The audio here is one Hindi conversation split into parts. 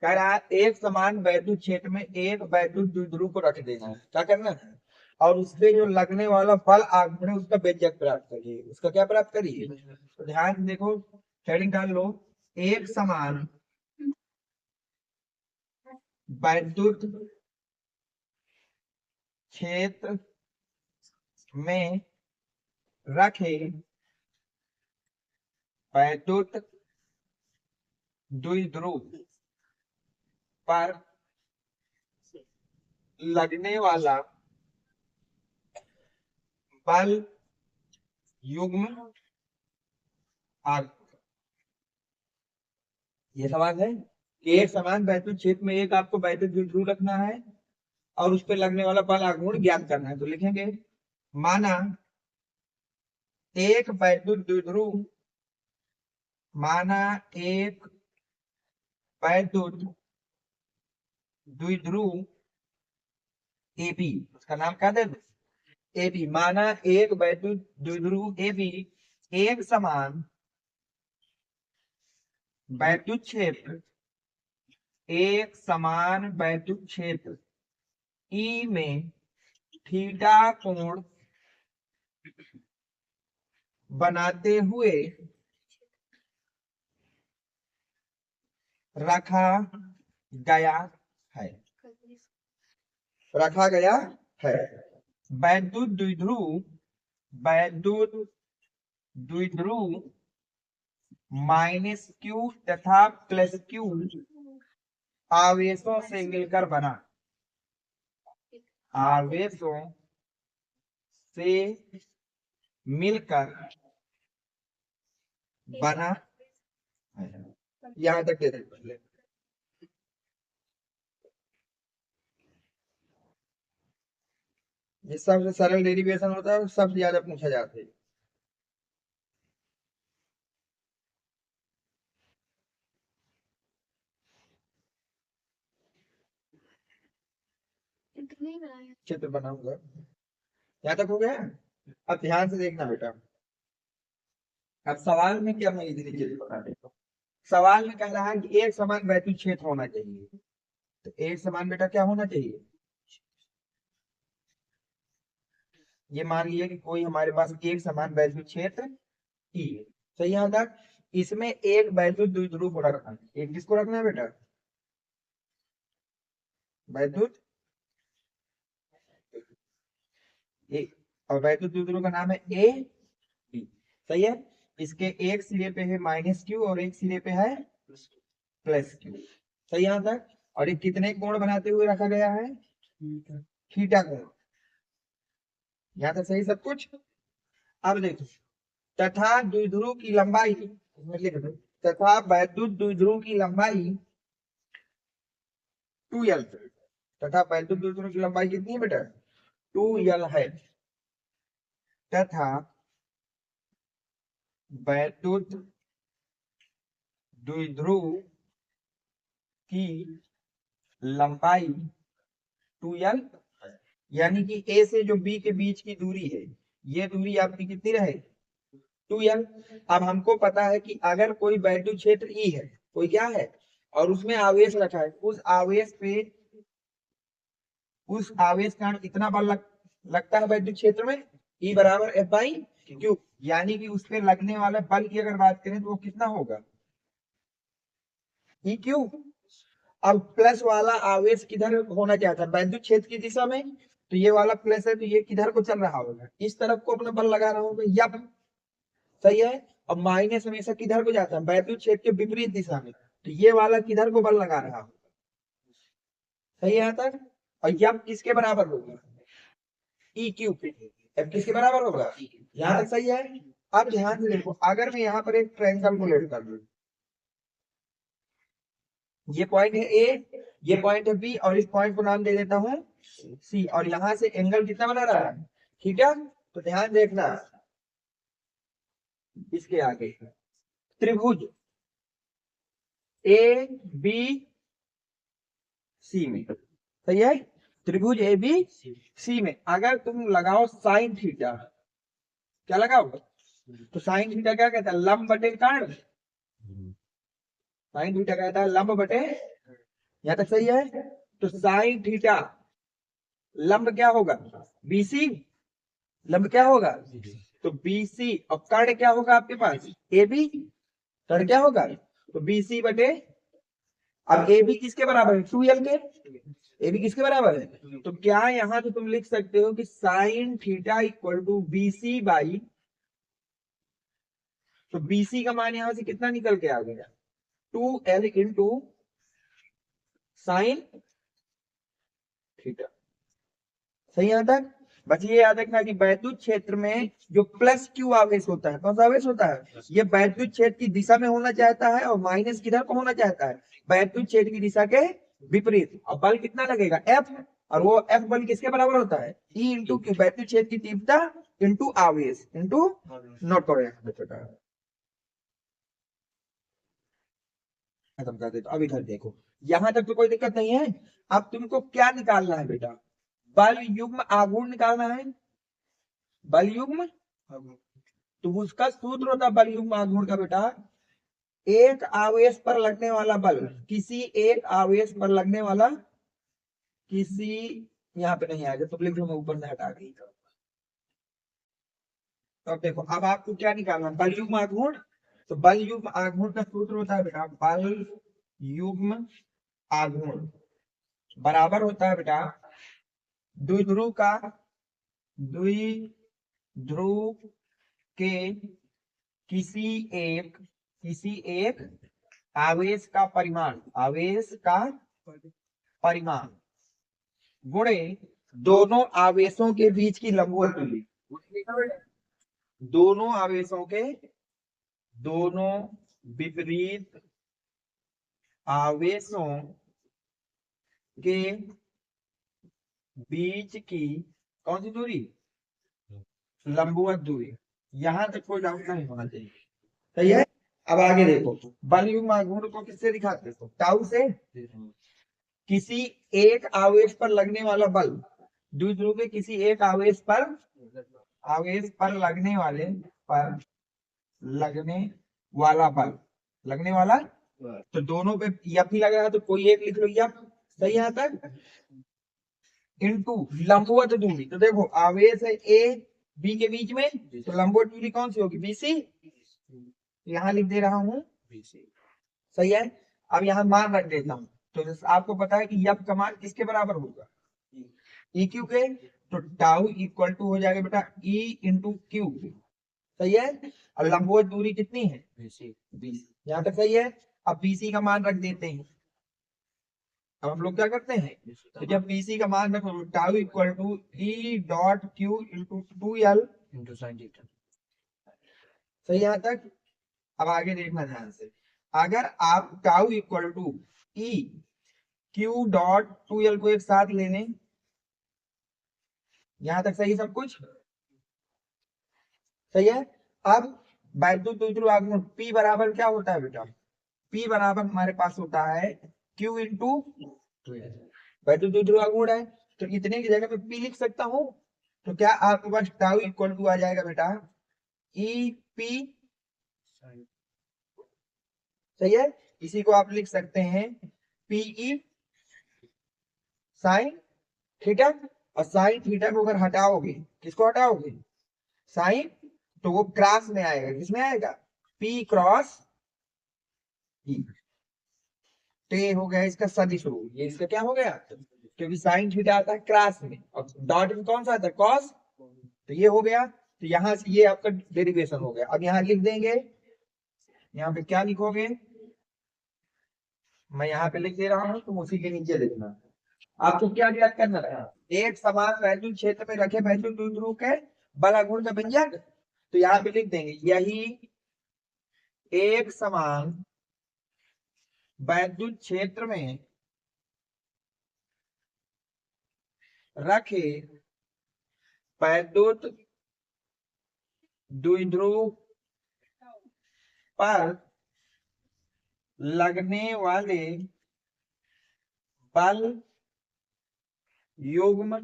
कह रहा है एक समान वैद्युत क्षेत्र में एक वैद्युत द्विध्रुव को रख देना है। क्या करना है? और उसपे जो लगने वाला बल आघूर्ण है उसका व्यंजक प्राप्त करिए। उसका क्या प्राप्त करिए? तो ध्यान से देखो, हेडिंग डाल लो, एक समान वैद्युत क्षेत्र में रखे वैद्युत द्विध्रुव पर लगने वाला बल युग्म आघूर्ण। ये सवाल है कि एक समान वैद्युत क्षेत्र में एक आपको वैद्युत द्विध्रुव रखना है और उस पर लगने वाला बल आघूर्ण ज्ञात करना है। तो लिखेंगे, माना एक वैद्युत द्विध्रुव, माना एक वैद्युत द्विध्रुव एबी, उसका नाम क्या दे दो? एबी। माना एक वैद्युत द्विध्रुव एबी एक समान वैद्युत क्षेत्र, एक समान वैद्युत क्षेत्र ई में थीटा कोण बनाते हुए रखा गया है। रखा गया है। वैद्युत द्विध्रुव, वैद्युत द्विध्रुव माइनस क्यू तथा प्लस क्यू आवेशों से मिलकर बना, आवेशों से मिलकर बना। यहां तक दे दे पहले। ये सबसे सरल डेरिवेशन होता है और सबसे ज्यादा पूछा जाता है। चित्र बनाऊंगा। यहाँ तक हो गया? अब ध्यान से देखना बेटा। अब सवाल में क्या मैं इजीली चित्र बना देता हूँ। सवाल में कह रहा है कि एक समान वैद्युत क्षेत्र होना चाहिए। तो एक समान बेटा क्या होना चाहिए? ये मान लिया कि कोई हमारे पास एक समान वैद्युत क्षेत्र ई है। सही यहाँ तक? इसमें एक वैद्युत द्विध्रुव को रखना है। एक किसको रखना है बेटा? वैद्युत एक, और वैद्युत द्विध्रुव का नाम है ए बी। सही है? इसके एक सिरे पे है माइनस क्यू और एक सिरे पे है प्लस क्यू। सही यहाँ तक? और ये कितने कोण बनाते हुए रखा गया है? थीटा कोण। यहाँ तक सही सब कुछ? अब देखो, तथा द्विध्रुव की लंबाई, इसमें लिख दो, तथा वैद्युत द्विध्रुव की लंबाई 2l, तथा वैद्युत द्विध्रुव की लंबाई कितनी है बेटा? 2l है। तथा वैद्युत द्विध्रुव की लंबाई 2l, यानी कि ए से जो बी के बीच की दूरी है, ये दूरी आपकी कितनी रहे? 2l। अब हमको पता है कि अगर कोई वैद्युत क्षेत्र ई है, कोई क्या है, और उसमें आवेश रखा है, उस आवेश पे, उस आवेश का कितना बल लगता है वैद्युत क्षेत्र में? ई बराबर एफ बाई क्यू। यानी कि उस पे लगने वाले बल की अगर बात करें तो वो कितना होगा? E Q. अब प्लस वाला आवेश किधर होना चाहता है? वैद्युत क्षेत्र की दिशा में। तो ये वाला प्लस है, तो ये किधर को चल रहा होगा? इस तरफ को अपना बल लगा रहा होगा, या सही है? और माइनस हमेशा किधर को जाता है? वैद्युत क्षेत्र के विपरीत दिशा में। तो ये वाला किधर को बल लगा रहा होगा? सही है यहाँ तक? और यह किसके बराबर होगा? ई क्यू पे। एफ किसके बराबर होगा? यहाँ तक सही है? अब ध्यान से देखो, अगर मैं यहाँ पर एक ट्रायंगल को लेट कर लूं, ये पॉइंट है ए, ये पॉइंट है बी, और इस पॉइंट को नाम दे देता हूं सी, और यहां से एंगल कितना बना रहा है? थीटा। तो ध्यान देखना, इसके आगे त्रिभुज ए बी सी में, सही है? त्रिभुज ए बी सी में अगर तुम लगाओ साइन थीटा, क्या लगाओ? तो साइन थीटा क्या कहता है? लंब बटे कर्ण। साइन थीटा कहता है लंब बटे यहां तक सही है। तो साइन थीटा लंब क्या होगा, बीसी, लंब क्या होगा, तो बीसी, और कर्ण क्या होगा आपके पास, ए बी, कर्ण क्या होगा, तो बीसी बटे, अब ए बी किसके बराबर है, 2l के, ए बी किसके बराबर है, तो क्या यहां तो तुम लिख सकते हो कि sine theta equal to BC by, तो बीसी का मान यहां से कितना निकल के आ गया, 2l इंटू साइन थीटा। सही यहां तक। बस ये याद रखना कि वैद्युत क्षेत्र में जो प्लस क्यू आवेश होता है, कौन सा आवेश होता है, ये वैद्युत क्षेत्र की दिशा में होना चाहता है, और माइनस किधर को होना चाहता है, वैद्युत क्षेत्र की दिशा के विपरीत। और बल कितना लगेगा, एफ, और वो एफ बल किसके बराबर होता है, ई इंटू क्यू, वैद्युत क्षेत्र की तीव्रता इंटू आवेश इंटू, नोट करो यहाँ पे, खत्म कर देता। अब इधर देखो, यहां तक तो कोई दिक्कत नहीं है। अब तुमको क्या निकालना है बेटा, बल युग्म आघूर्ण निकालना है, बल युग्म, तो उसका सूत्र होता है बल युग्म आघूर्ण का बेटा, एक आवेश पर लगने वाला बल, किसी एक आवेश पर लगने वाला, किसी, यहाँ पे नहीं आएगा तो लिख दो, मैं ऊपर से हटा गई। तो अब देखो, अब आपको क्या निकालना है, बल युग्म आघूर्ण। तो बल युग्म आघूर्ण का सूत्र होता है बेटा, बल युग्म आघूर्ण बराबर होता है बेटा, द्विध्रुव का, द्विध्रुव के किसी एक आवेश का परिमाण, आवेश का परिमाण गुणे दोनों आवेशों के बीच की लंबवत दूरी, दोनों आवेशों के, दोनों विपरीत आवेशों के बीच की कौन सी दूरी, लंबवत दूरी। यहां तक कोई डाउट नहीं होना चाहिए। सही है। अब आगे देखो, बल युग्म आघूर्ण को किससे दिखाते हो, टाउ से। किसी एक आवेश पर लगने वाला बल, द्विध्रुव के किसी एक आवेश पर लगने वाले, पर लगने वाला बल, लगने वाला, तो दोनों पे यफ ही लगा है, तो कोई एक लिख लो यफ। सही यहां तक। इनटू लंबवत दूरी, तो देखो आवेश है ए बी के बीच में, तो लंबवत दूरी कौन सी होगी, बीसी, यहां लिख दे रहा हूं बीसी। सही है। अब यहाँ मान रख देता हूँ, तो जैसे आपको पता है कि यफ का मान किसके बराबर होगा, ई क्यू के, तो टाउ इक्वल टू हो जाएगा बेटा ई इंटू क्यू। सही है। और लंबवत दूरी कितनी है, बीस, यहाँ तक सही है। अब बीसी का मान रख देते हैं। अब हम लोग क्या करते हैं, तो जब बीसी का मान रखो, tau equal to e dot q into 2l into sine theta. सही यहाँ तक। अब आगे देखना ध्यान से, अगर आप tau equal to e q dot 2l को एक साथ ले लें, यहां तक सही सब कुछ। सही है। अब वैद्युत द्विध्रुव आघूर्ण P बराबर क्या होता है बेटा, P बराबर हमारे पास होता है Q इंटू, वैद्युत द्विध्रुव आघूर्ण है, तो इतने की जगह पे P लिख सकता हूं। तो क्या आपके पास टाउ इक्वल टू आ जाएगा बेटा ई पी। सही है। इसी को आप लिख सकते हैं पीई साइन थीटा। और साइन थीटा को अगर हटाओगे, किसको हटाओगे, साइन, तो वो क्रॉस में आएगा, किसमें आएगा, पी क्रॉस ई। तो ये हो गया इसका सदिश रूप, ये इसका क्या हो गया, क्योंकि साइन थीटा आता है क्रॉस में, और डॉट में कौन सा आता है, कॉस, तो ये हो गया। तो यहां से ये आपका डेरिवेशन हो गया। अब यहाँ लिख देंगे, यहाँ पे क्या लिखोगे, मैं यहाँ पे लिख दे रहा हूँ, तुम उसी के नीचे लिखना। आपको क्या याद करना है, एक समान वैद्युत क्षेत्र में रखे वैद्युत द्विध्रुव के बल आघूर्ण का व्यंजक। तो यहाँ पे लिख देंगे, यही एक समान वैद्युत क्षेत्र में रखे वैद्युत द्विध्रुव पर लगने वाले बल युग्म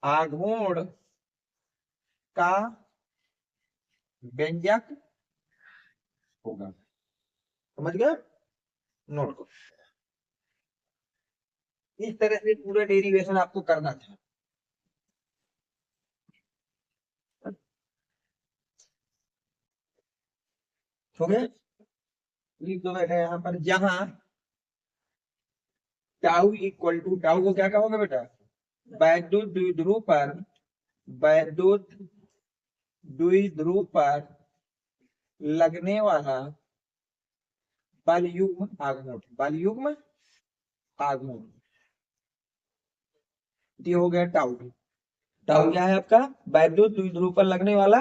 आघूर्ण का व्यंजक होगा। समझ गए, नोट करो। इस तरह से पूरा डेरिवेशन आपको करना था। हो गया, लिख दो बेटा यहाँ पर, जहां टाउ इक्वल टू, टाउ को क्या कहोगे बेटा, वैद्युत द्विध्रुव पर, वैद्युत द्विध्रुव पर लगने वाला बल युग्म आघूर्ण, बल युग्म आघूर्ण, ये हो गया टाउ। टाउ क्या है आपका, वैद्युत द्विध्रुव पर लगने वाला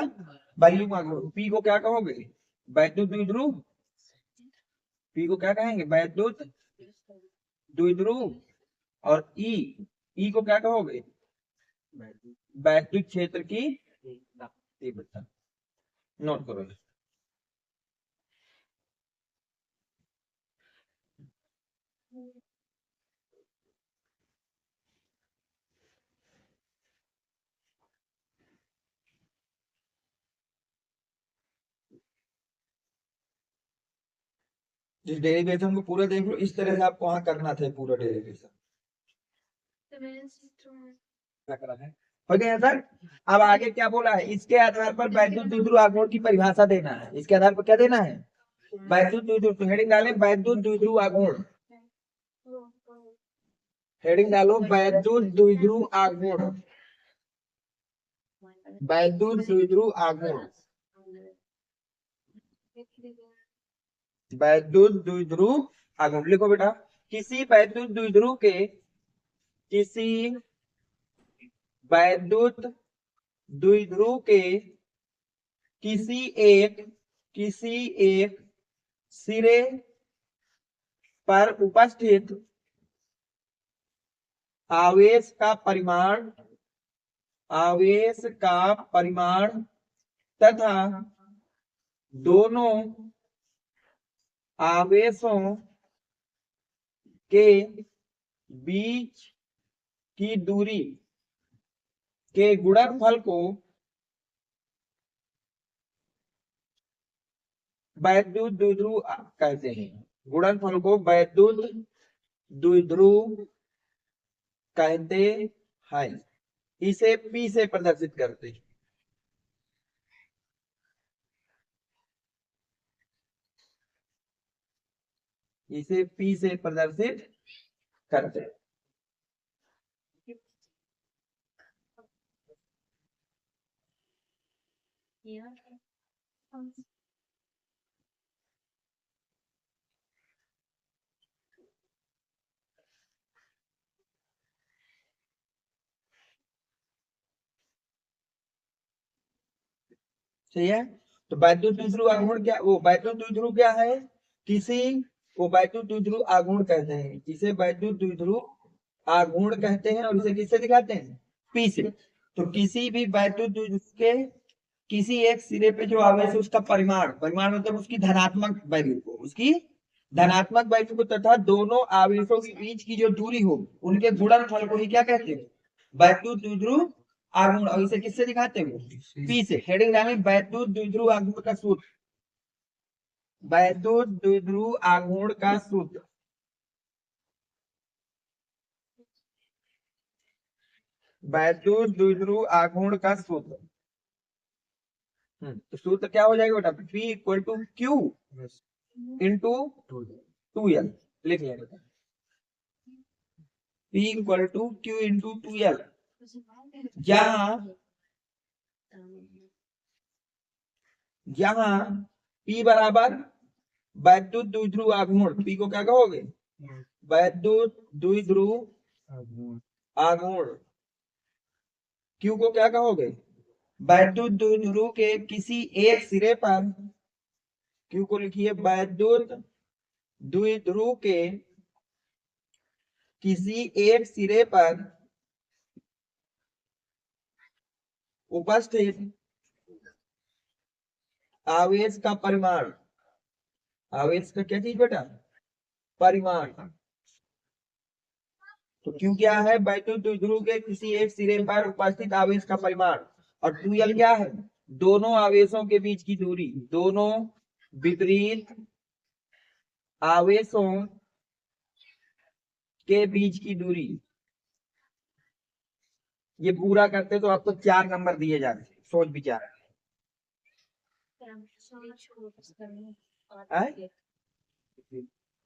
बल युग्म आघूर्ण। पी को क्या कहोगे, वैद्युत द्विध्रुव, पी को क्या कहेंगे, वैद्युत द्विध्रुव। और ई को क्या कहोगे, वैद्युत क्षेत्र की तीव्रता। नोट करो। जिस डेरिवेशन को पूरा देख लो, इस तरह से आपको वहां करना था पूरा डेरिवेशन। हो गया सर। अब आगे क्या बोला है, इसके आधार पर वैद्युत द्विध्रुव आघूर्ण की परिभाषा देना है। इसके आधार पर क्या देना है, वैद्युत द्विध्रुव, तो हेडिंग डाले वैद्युत द्विध्रुव आघूर्ण, हेडिंग डालो वैद्युत द्विध्रुव आघूर्ण, वैद्युत द्विध्रुव आघूर्ण, वैद्युत द्विध्रुव आघूर्ण। लिखो बेटा, किसी वैद्युत द्विध्रुव के, किसी वैद्युत द्विध्रुव के किसी एक सिरे पर उपस्थित आवेश का परिमाण, आवेश का परिमाण तथा दोनों आवेशों के बीच की दूरी के गुणनफल को वैद्युत द्विध्रुव कहते हैं। गुणनफल को वैद्युत द्विध्रुव कहते हैं। इसे पी से प्रदर्शित करते हैं। इसे पी से प्रदर्शित करते हैं। सही है। तो वैद्युत द्विध्रुव आघूर्ण क्या, वो वैद्युत द्विध्रुव क्या है, किसी को वैद्युत द्विध्रुव आघूर्ण कहते हैं, जिसे वैद्युत द्विध्रुव आघूर्ण कहते हैं। और इसे किससे दिखाते हैं, पी से। तो किसी भी वैद्युत द्विध्रुव के किसी एक सिरे पे जो आवेश है उसका परिमाण, परिमाण मतलब उसकी धनात्मक वैल्यू को, उसकी धनात्मक वैल्यू को, तथा दोनों आवेशों के बीच की जो दूरी हो उनके गुणनफल को ही क्या कहते हैं, वैद्युत द्विध्रुव आघूर्ण। और इसे किससे दिखाते हैं, पी से। हेडिंग डालें वैद्युत द्विध्रुव आघूर्ण का सूत्र, वैद्युत द्विध्रुव आघूर्ण का सूत्र, वैद्युत द्विध्रुव आघूर्ण का सूत्र। तो सूत्र क्या हो जाएगा बेटा, P equal to q into 2L। लिख लें बेटा, P equal to q into 2L, जहां P बराबर वैद्युत द्विध्रुव आघूर्ण, P को क्या कहोगे, वैद्युत द्विध्रुव आघूर्ण। Q को क्या कहोगे, वैद्युत द्विध्रुव के किसी एक सिरे पर, Q को लिखिए वैद्युत द्विध्रुव के किसी एक सिरे पर उपस्थित आवेश का परिमाण, आवेश का क्या चीज बेटा, परिमाण। तो क्यों क्या है, वैद्युत द्विध्रुव के किसी एक सिरे पर उपस्थित आवेश का परिमाण। और 2L क्या है, दोनों आवेशों के बीच की दूरी, दोनों विपरीत आवेशों के बीच की दूरी, ये पूरा करते तो आपको 4 नंबर दिए जाते। सोच विचार।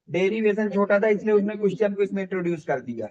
डेरिवेशन छोटा था इसलिए उसने क्वेश्चन को इसमें इंट्रोड्यूस कर दिया।